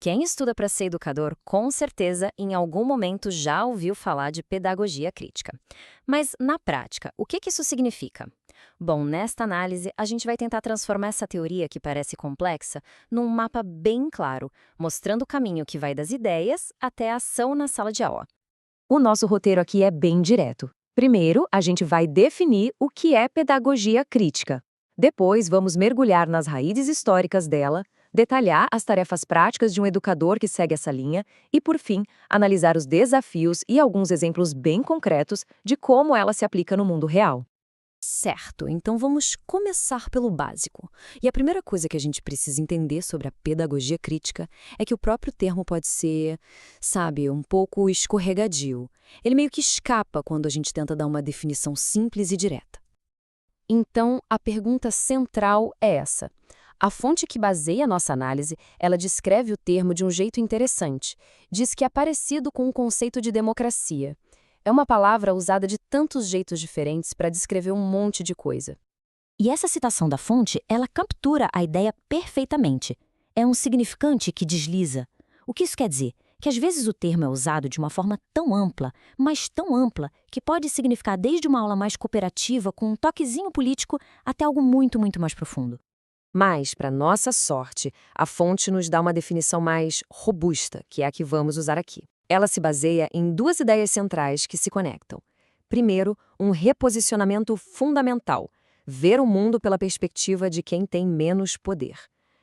Quem estuda para ser educador, com certeza, em algum momento já ouviu falar de pedagogia crítica. Mas, na prática, o que isso significa? Bom, nesta análise, a gente vai tentar transformar essa teoria que parece complexa num mapa bem claro, mostrando o caminho que vai das ideias até a ação na sala de aula. O nosso roteiro aqui é bem direto. Primeiro, a gente vai definir o que é pedagogia crítica. Depois, vamos mergulhar nas raízes históricas dela, detalhar as tarefas práticas de um educador que segue essa linha e, por fim, analisar os desafios e alguns exemplos bem concretos de como ela se aplica no mundo real. Certo, então vamos começar pelo básico. E a primeira coisa que a gente precisa entender sobre a pedagogia crítica é que o próprio termo pode ser, sabe, um pouco escorregadio. Ele meio que escapa quando a gente tenta dar uma definição simples e direta. Então, a pergunta central é essa. A fonte que baseia a nossa análise, ela descreve o termo de um jeito interessante. Diz que é parecido com o conceito de democracia. É uma palavra usada de tantos jeitos diferentes para descrever um monte de coisa. E essa citação da fonte, ela captura a ideia perfeitamente. É um significante que desliza. O que isso quer dizer? Que às vezes o termo é usado de uma forma tão ampla, mas tão ampla, que pode significar desde uma aula mais cooperativa com um toquezinho político até algo muito, muito mais profundo. Mas, para nossa sorte, a fonte nos dá uma definição mais robusta, que é a que vamos usar aqui. Ela se baseia em duas ideias centrais que se conectam. Primeiro, um reposicionamento fundamental, ver o mundo pela perspectiva de quem tem menos poder.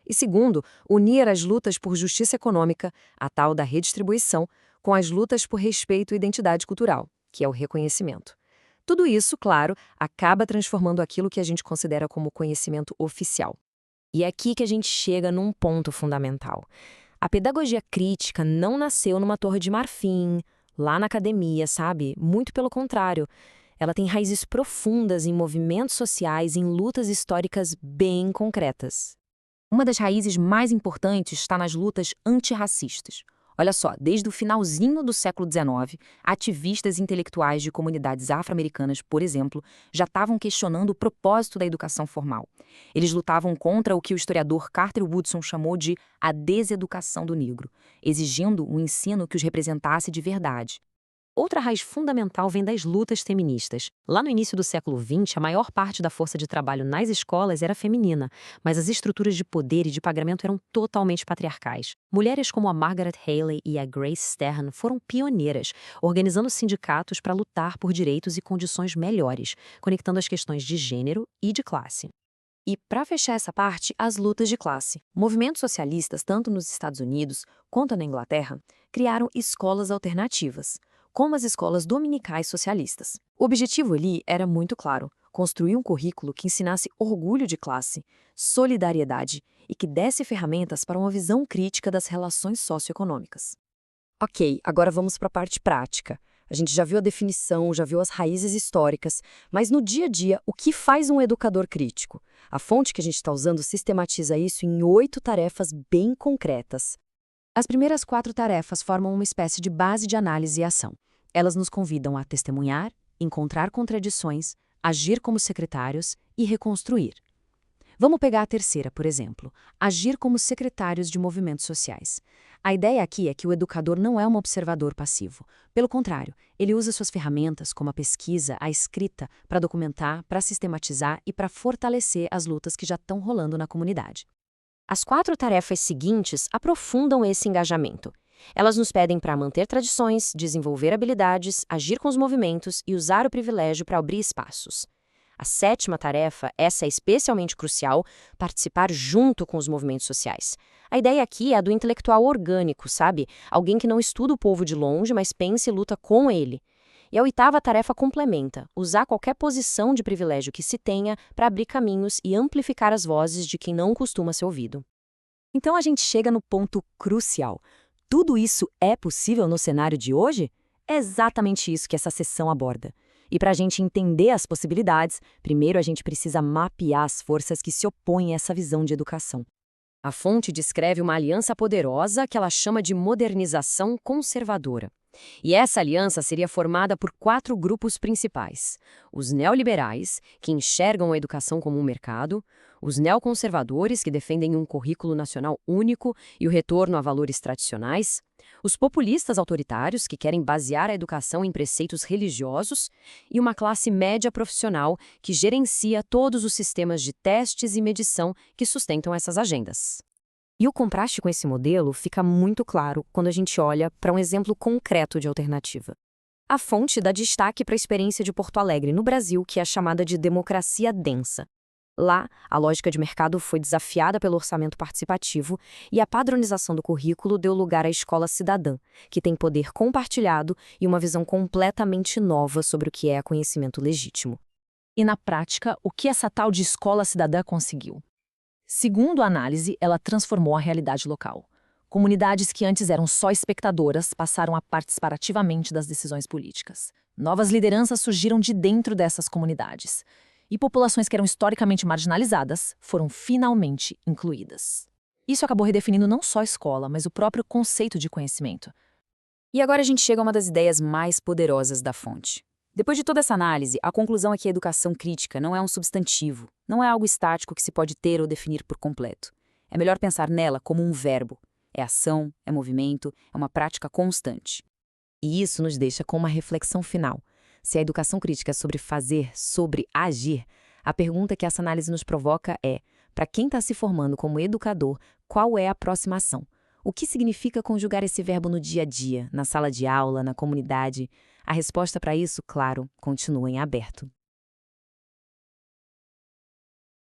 E segundo, unir as lutas por justiça econômica, a tal da redistribuição, com as lutas por respeito e identidade cultural, que é o reconhecimento. Tudo isso, claro, acaba transformando aquilo que a gente considera como conhecimento oficial. E é aqui que a gente chega num ponto fundamental. A pedagogia crítica não nasceu numa torre de marfim, lá na academia, sabe? Muito pelo contrário. Ela tem raízes profundas em movimentos sociais, em lutas históricas bem concretas. Uma das raízes mais importantes está nas lutas antirracistas. Olha só, desde o finalzinho do século XIX, ativistas intelectuais de comunidades afro-americanas, por exemplo, já estavam questionando o propósito da educação formal. Eles lutavam contra o que o historiador Carter Woodson chamou de a deseducação do negro, exigindo um ensino que os representasse de verdade. Outra raiz fundamental vem das lutas feministas. Lá no início do século XX, a maior parte da força de trabalho nas escolas era feminina, mas as estruturas de poder e de pagamento eram totalmente patriarcais. Mulheres como a Margaret Haley e a Grace Stern foram pioneiras, organizando sindicatos para lutar por direitos e condições melhores, conectando as questões de gênero e de classe. E, para fechar essa parte, as lutas de classe. Movimentos socialistas, tanto nos Estados Unidos quanto na Inglaterra, criaram escolas alternativas, como as escolas dominicais socialistas. O objetivo ali era muito claro: construir um currículo que ensinasse orgulho de classe, solidariedade e que desse ferramentas para uma visão crítica das relações socioeconômicas. Ok, agora vamos para a parte prática. A gente já viu a definição, já viu as raízes históricas, mas no dia a dia, o que faz um educador crítico? A fonte que a gente está usando sistematiza isso em 8 tarefas bem concretas. As primeiras 4 tarefas formam uma espécie de base de análise e ação. Elas nos convidam a testemunhar, encontrar contradições, agir como secretários e reconstruir. Vamos pegar a terceira, por exemplo, agir como secretários de movimentos sociais. A ideia aqui é que o educador não é um observador passivo. Pelo contrário, ele usa suas ferramentas, como a pesquisa, a escrita, para documentar, para sistematizar e para fortalecer as lutas que já estão rolando na comunidade. As 4 tarefas seguintes aprofundam esse engajamento. Elas nos pedem para manter tradições, desenvolver habilidades, agir com os movimentos e usar o privilégio para abrir espaços. A 7ª tarefa, essa é especialmente crucial, participar junto com os movimentos sociais. A ideia aqui é a do intelectual orgânico, sabe? Alguém que não estuda o povo de longe, mas pensa e luta com ele. E a 8ª tarefa complementa, usar qualquer posição de privilégio que se tenha para abrir caminhos e amplificar as vozes de quem não costuma ser ouvido. Então a gente chega no ponto crucial. Tudo isso é possível no cenário de hoje? É exatamente isso que essa sessão aborda. E para a gente entender as possibilidades, primeiro a gente precisa mapear as forças que se opõem a essa visão de educação. A fonte descreve uma aliança poderosa que ela chama de modernização conservadora. E essa aliança seria formada por 4 grupos principais: os neoliberais, que enxergam a educação como um mercado; Os neoconservadores, que defendem um currículo nacional único e o retorno a valores tradicionais. Os populistas autoritários, que querem basear a educação em preceitos religiosos. E uma classe média profissional que gerencia todos os sistemas de testes e medição que sustentam essas agendas. E o contraste com esse modelo fica muito claro quando a gente olha para um exemplo concreto de alternativa. A fonte dá destaque para a experiência de Porto Alegre, no Brasil, que é a chamada de democracia densa. Lá, a lógica de mercado foi desafiada pelo orçamento participativo e a padronização do currículo deu lugar à escola cidadã, que tem poder compartilhado e uma visão completamente nova sobre o que é conhecimento legítimo. E na prática, o que essa tal de escola cidadã conseguiu? Segundo a análise, ela transformou a realidade local. Comunidades que antes eram só espectadoras passaram a participar ativamente das decisões políticas. Novas lideranças surgiram de dentro dessas comunidades. E populações que eram historicamente marginalizadas foram finalmente incluídas. Isso acabou redefinindo não só a escola, mas o próprio conceito de conhecimento. E agora a gente chega a uma das ideias mais poderosas da fonte. Depois de toda essa análise, a conclusão é que a educação crítica não é um substantivo, não é algo estático que se pode ter ou definir por completo. É melhor pensar nela como um verbo. É ação, é movimento, é uma prática constante. E isso nos deixa com uma reflexão final. Se a educação crítica é sobre fazer, sobre agir, a pergunta que essa análise nos provoca é, para quem está se formando como educador, qual é a próxima ação? O que significa conjugar esse verbo no dia a dia, na sala de aula, na comunidade? A resposta para isso, claro, continua em aberto.